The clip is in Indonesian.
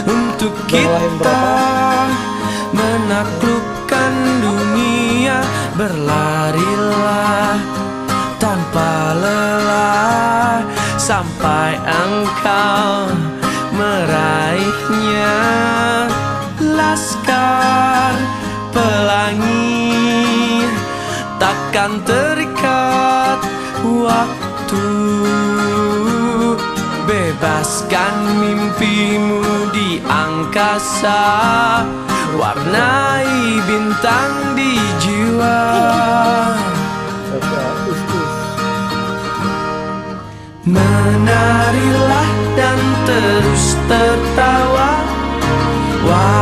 untuk kita menaklukkan dunia. Berlarilah tanpa lelah sampai engkau meraihnya. Laskar pelangi takkan terikat waktu. Bebaskan mimpimu di angkasa, warnai bintang di jiwa. Menarilah dan terus tetap